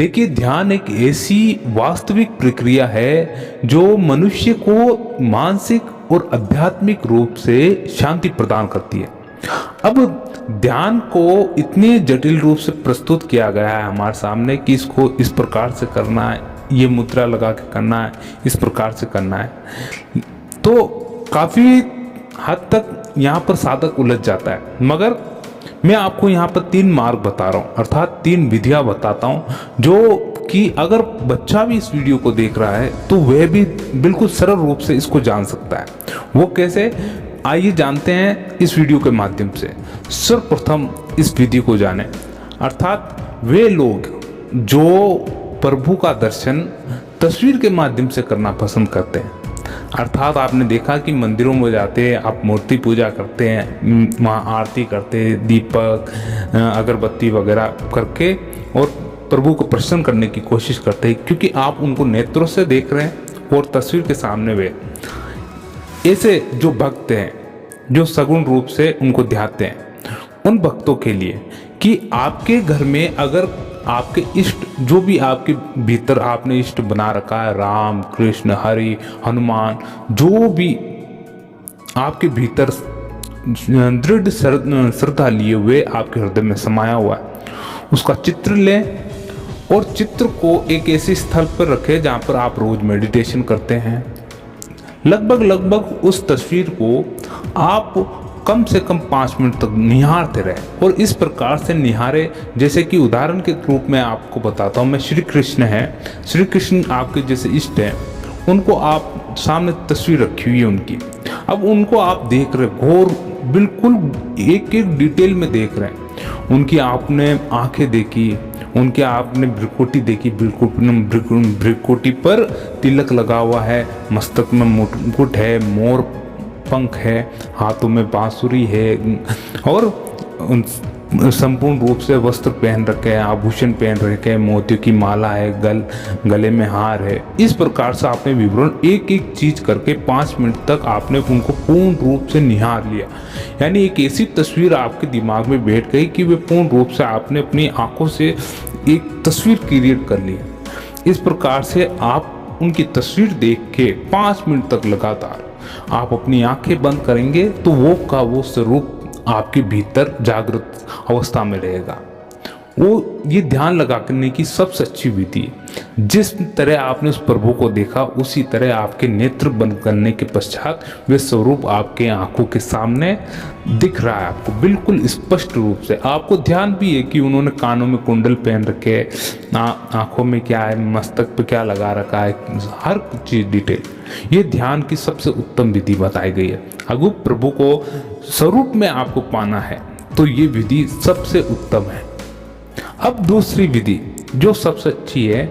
देखिए, ध्यान एक ऐसी वास्तविक प्रक्रिया है जो मनुष्य को मानसिक और आध्यात्मिक रूप से शांति प्रदान करती है। अब ध्यान को इतने जटिल रूप से प्रस्तुत किया गया है हमारे सामने कि इसको इस प्रकार से करना है, ये मुद्रा लगा के करना है, इस प्रकार से करना है, तो काफ़ी हद तक यहाँ पर साधक उलझ जाता है। मगर मैं आपको यहाँ पर 3 मार्ग बता रहा हूँ, अर्थात 3 विधियाँ बताता हूँ जो कि अगर बच्चा भी इस वीडियो को देख रहा है तो वह भी बिल्कुल सरल रूप से इसको जान सकता है। वो कैसे, आइए जानते हैं इस वीडियो के माध्यम से। सर्वप्रथम इस विधि को जानें, अर्थात वे लोग जो प्रभु का दर्शन तस्वीर के माध्यम से करना पसंद करते हैं। अर्थात आपने देखा कि मंदिरों में जाते हैं, आप मूर्ति पूजा करते हैं, वहाँ आरती करते हैं, दीपक अगरबत्ती वगैरह करके और प्रभु को प्रसन्न करने की कोशिश करते हैं, क्योंकि आप उनको नेत्रों से देख रहे हैं और तस्वीर के सामने वे। ऐसे जो भक्त हैं जो सगुण रूप से उनको ध्याते हैं, उन भक्तों के लिए कि आपके घर में अगर आपके इष्ट जो भी आपके भीतर आपने इष्ट बना रखा है, राम कृष्ण हरि हनुमान, जो भी आपके भीतर दृढ़ श्रद्धा लिए हुए आपके हृदय में समाया हुआ है, उसका चित्र लें और चित्र को एक ऐसे स्थल पर रखें जहाँ पर आप रोज मेडिटेशन करते हैं। लगभग उस तस्वीर को आप कम से कम 5 मिनट तक निहारते रहे और इस प्रकार से निहारे, जैसे कि उदाहरण के रूप में आपको बताता हूँ मैं। श्री कृष्ण है, श्री कृष्ण आपके जैसे इष्ट हैं, उनको आप सामने तस्वीर रखी हुई है उनकी, अब उनको आप देख रहे घोर, बिल्कुल एक एक डिटेल में देख रहे हैं। उनकी आपने आंखें देखी, उनके आपने भ्रिकुटी देखी, बिल्कुल भ्रिकुटी पर तिलक लगा हुआ है, मस्तक में मुकुट है, मोर पंख है, हाथों में बांसुरी है और संपूर्ण रूप से वस्त्र पहन रखे हैं, आभूषण पहन रखे हैं, मोतियों की माला है, गले में हार है। इस प्रकार से आपने विवरण एक एक चीज करके 5 मिनट तक आपने उनको पूर्ण रूप से निहार लिया। यानी एक ऐसी तस्वीर आपके दिमाग में बैठ गई कि वे पूर्ण रूप से आपने अपनी आंखों से एक तस्वीर क्रिएट कर ली। इस प्रकार से आप उनकी तस्वीर देख के 5 मिनट तक लगातार आप अपनी आंखें बंद करेंगे तो वो का वो स्वरूप आपके भीतर जागृत अवस्था में रहेगा। वो ये ध्यान लगाने की सबसे अच्छी विधि है। जिस तरह आपने उस प्रभु को देखा उसी तरह आपके नेत्र बंद करने के पश्चात वे स्वरूप आपके आंखों के सामने दिख रहा है, आपको बिल्कुल स्पष्ट रूप से। आपको ध्यान भी है कि उन्होंने कानों में कुंडल पहन रखे, आंखों में क्या है, मस्तक पे क्या लगा रखा है, हर चीज डिटेल। ये ध्यान की सबसे उत्तम विधि बताई गई है। अगर प्रभु को स्वरूप में आपको पाना है तो ये विधि सबसे उत्तम है। अब दूसरी विधि जो सबसे अच्छी है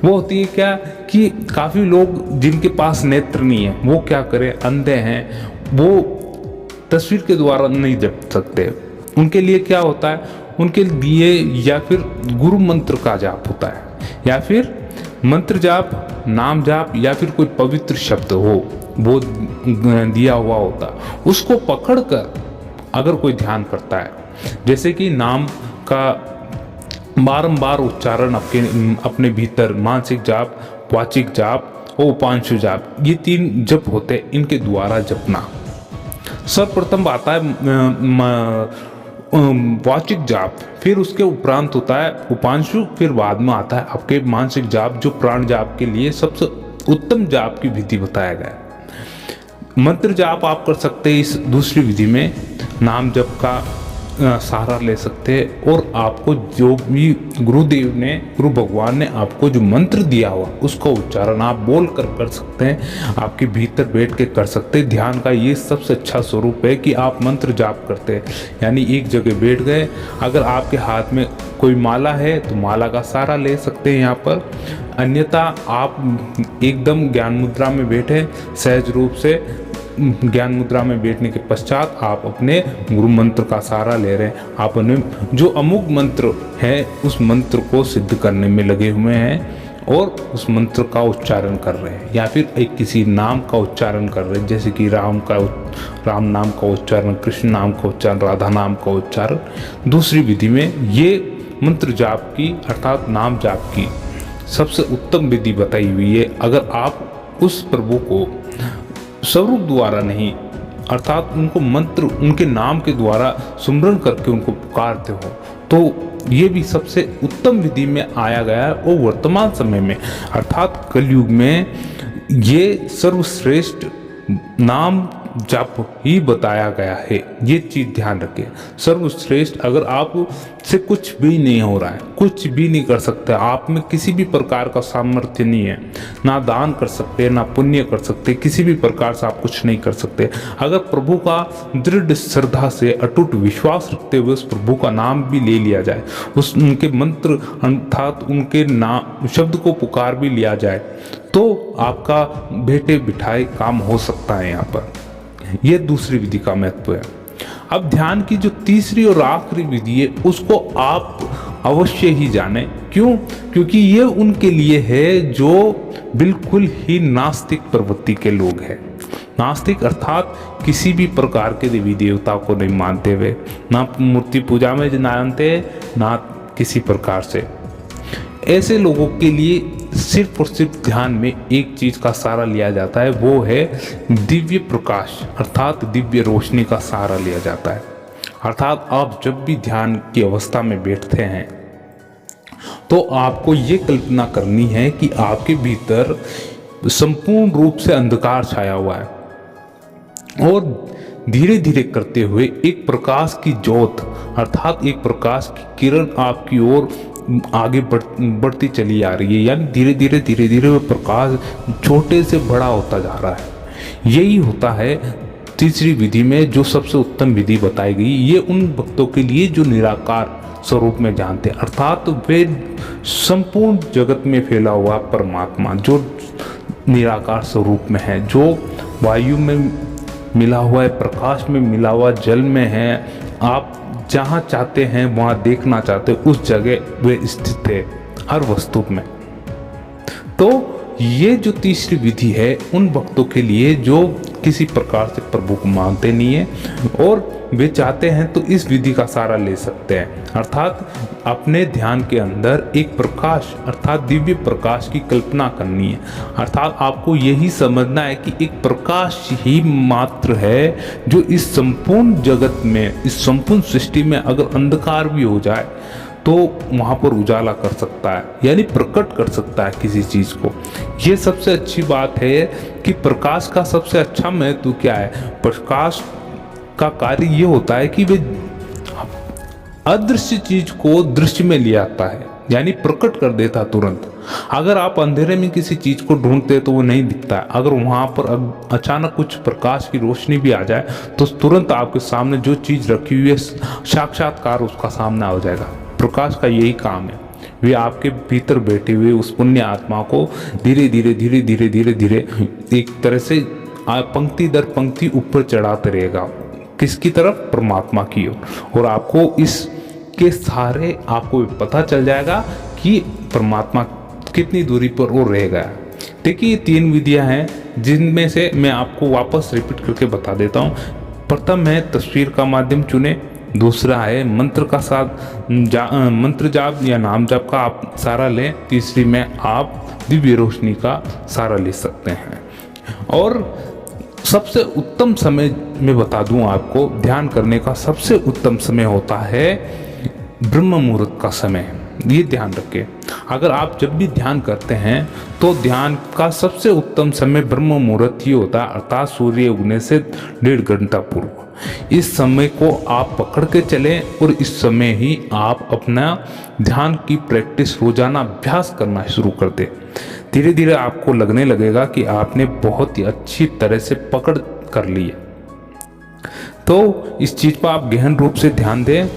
वो होती है क्या, कि काफ़ी लोग जिनके पास नेत्र नहीं है वो क्या करें, अंधे हैं, वो तस्वीर के द्वारा नहीं जप सकते। उनके लिए क्या होता है, उनके लिए या फिर गुरु मंत्र का जाप होता है, या फिर मंत्र जाप, नाम जाप, या फिर कोई पवित्र शब्द हो वो दिया हुआ होता, उसको पकड़कर अगर कोई ध्यान करता है, जैसे कि नाम का बारंबार उच्चारण अपने भीतर, मानसिक जाप, वाचिक जाप और उपांशु जाप, ये 3 जप होते हैं, इनके द्वारा जपना। सर्वप्रथम आता है वाचिक जाप, फिर उसके उपरांत होता है उपांशु, फिर बाद में आता है आपके मानसिक जाप, जो प्राण जाप के लिए सबसे उत्तम जाप की विधि बताया गया है। मंत्र जाप आप कर सकते हैं इस दूसरी विधि में, नाम जप का सहारा ले सकते हैं, और आपको जो भी गुरुदेव ने, गुरु भगवान ने आपको जो मंत्र दिया हुआ उसका उच्चारण आप बोल कर सकते हैं, आपके भीतर बैठ के कर सकते हैं। ध्यान का ये सबसे अच्छा स्वरूप है कि आप मंत्र जाप करते हैं, यानी एक जगह बैठ गए, अगर आपके हाथ में कोई माला है तो माला का सहारा ले सकते हैं यहाँ पर, अन्यथा आप एकदम ज्ञान मुद्रा में बैठे, सहज रूप से ज्ञान मुद्रा में बैठने के पश्चात आप अपने गुरु मंत्र का सहारा ले रहे हैं। आप अपने जो अमुक मंत्र है उस मंत्र को सिद्ध करने में लगे हुए हैं और उस मंत्र का उच्चारण कर रहे हैं, या फिर एक किसी नाम का उच्चारण कर रहे हैं, जैसे कि राम नाम का उच्चारण, कृष्ण नाम का उच्चारण, राधा नाम का उच्चारण। दूसरी विधि में ये मंत्र जाप की अर्थात नाम जाप की सबसे उत्तम विधि बताई हुई है। अगर आप उस प्रभु को स्वरूप द्वारा नहीं अर्थात उनको मंत्र उनके नाम के द्वारा सुमरन करके उनको पुकारते हो तो ये भी सबसे उत्तम विधि में आया गया है। और वर्तमान समय में अर्थात कलयुग में ये सर्वश्रेष्ठ नाम जाप ही बताया गया है। ये चीज ध्यान रखें, सर्वश्रेष्ठ। अगर आप से कुछ भी नहीं हो रहा है, कुछ भी नहीं कर सकते, आप में किसी भी प्रकार का सामर्थ्य नहीं है, ना दान कर सकते ना पुण्य कर सकते, किसी भी प्रकार से आप कुछ नहीं कर सकते। अगर प्रभु का दृढ़ श्रद्धा से अटूट विश्वास रखते हुए उस प्रभु का नाम भी ले लिया जाए, उस उनके मंत्र अर्थात उनके नाम शब्द को पुकार भी लिया जाए तो आपका बैठे बिठाए काम हो सकता है। यहाँ पर यह दूसरी विधि का महत्व है। अब ध्यान की जो तीसरी और आखिरी विधि है उसको आप अवश्य ही जाने। क्यों? क्योंकि ये उनके लिए है जो बिल्कुल ही नास्तिक प्रवृत्ति के लोग हैं। नास्तिक अर्थात किसी भी प्रकार के देवी देवता को नहीं मानते हुए, ना मूर्ति पूजा में जानते ना किसी प्रकार से। ऐसे लोगों के लिए सिर्फ और सिर्फ ध्यान में एक चीज का सहारा लिया जाता है, वो है दिव्य प्रकाश अर्थात दिव्य रोशनी का सहारा लिया जाता है। अर्थात आप जब भी ध्यान की अवस्था में बैठते हैं तो आपको ये कल्पना करनी है कि आपके भीतर संपूर्ण रूप से अंधकार छाया हुआ है और धीरे धीरे करते हुए एक प्रकाश की ज्योत अर्थात एक प्रकाश की किरण आपकी ओर आगे बढ़ती चली आ रही है। यानी धीरे धीरे वह प्रकाश छोटे से बड़ा होता जा रहा है। यही होता है तीसरी विधि में जो सबसे उत्तम विधि बताई गई। ये उन भक्तों के लिए जो निराकार स्वरूप में जानते हैं अर्थात वे संपूर्ण जगत में फैला हुआ परमात्मा जो निराकार स्वरूप में है, जो वायु में मिला हुआ है, प्रकाश में मिला हुआ, जल में है, आप जहाँ चाहते हैं वहाँ देखना चाहते हैं उस जगह वे स्थित है हर वस्तु में। तो ये जो तीसरी विधि है उन भक्तों के लिए जो किसी प्रकार से प्रभु को मानते नहीं है और वे चाहते हैं तो इस विधि का सहारा ले सकते हैं। अर्थात अपने ध्यान के अंदर एक प्रकाश अर्थात दिव्य प्रकाश की कल्पना करनी है। अर्थात आपको यही समझना है कि एक प्रकाश ही मात्र है जो इस संपूर्ण जगत में, इस संपूर्ण सृष्टि में अगर अंधकार भी हो जाए तो वहाँ पर उजाला कर सकता है, यानी प्रकट कर सकता है किसी चीज़ को। ये सबसे अच्छी बात है कि प्रकाश का सबसे अच्छा महत्व क्या है। प्रकाश का कार्य ये होता है कि वे अदृश्य चीज को दृश्य में ले आता है, यानी प्रकट कर देता तुरंत। अगर आप अंधेरे में किसी चीज को ढूंढते तो वो नहीं दिखता है, अगर वहां पर अचानक कुछ प्रकाश की रोशनी भी आ जाए तो तुरंत आपके सामने जो चीज रखी हुई है साक्षात्कार उसका सामना हो जाएगा। प्रकाश का यही काम है, वे आपके भीतर बैठे हुए उस पुण्य आत्मा को धीरे धीरे एक तरह से पंक्ति दर पंक्ति ऊपर चढ़ाते रहेगा। किसकी तरफ? परमात्मा की ओर। और आपको इसके सहारे आपको पता चल जाएगा कि परमात्मा कितनी दूरी पर वो रह गया। देखिए ये 3 विधियां हैं जिनमें से मैं आपको वापस रिपीट करके बता देता हूँ। प्रथम है तस्वीर का माध्यम चुने, दूसरा है मंत्र का साथ मंत्र जाप या नाम जाप का आप सहारा लें, तीसरी में आप दिव्य रोशनी का सहारा ले सकते हैं। और सबसे उत्तम समय मैं बता दूं आपको, ध्यान करने का सबसे उत्तम समय होता है ब्रह्म मुहूर्त का समय। ये ध्यान रखें, अगर आप जब भी ध्यान करते हैं तो ध्यान का सबसे उत्तम समय ब्रह्म मुहूर्त ही होता है, अर्थात सूर्य उगने से 1.5 घंटा पूर्व। इस समय को आप पकड़ के चलें और इस समय ही आप अपना ध्यान की प्रैक्टिस रोजाना अभ्यास करना शुरू कर दें। धीरे धीरे आपको लगने लगेगा कि आपने बहुत ही अच्छी तरह से पकड़ कर ली है। तो इस चीज़ पर आप गहन रूप से ध्यान दें।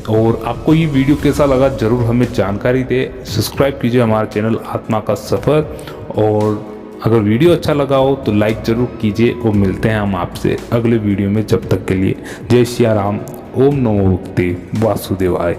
और आपको ये वीडियो कैसा लगा जरूर हमें जानकारी दें। सब्सक्राइब कीजिए हमारा चैनल आत्मा का सफ़र। और अगर वीडियो अच्छा लगा हो तो लाइक जरूर कीजिए। और मिलते हैं हम आपसे अगले वीडियो में। जब तक के लिए जय सिया राम, ओम नमो भगवते वासुदेवाय।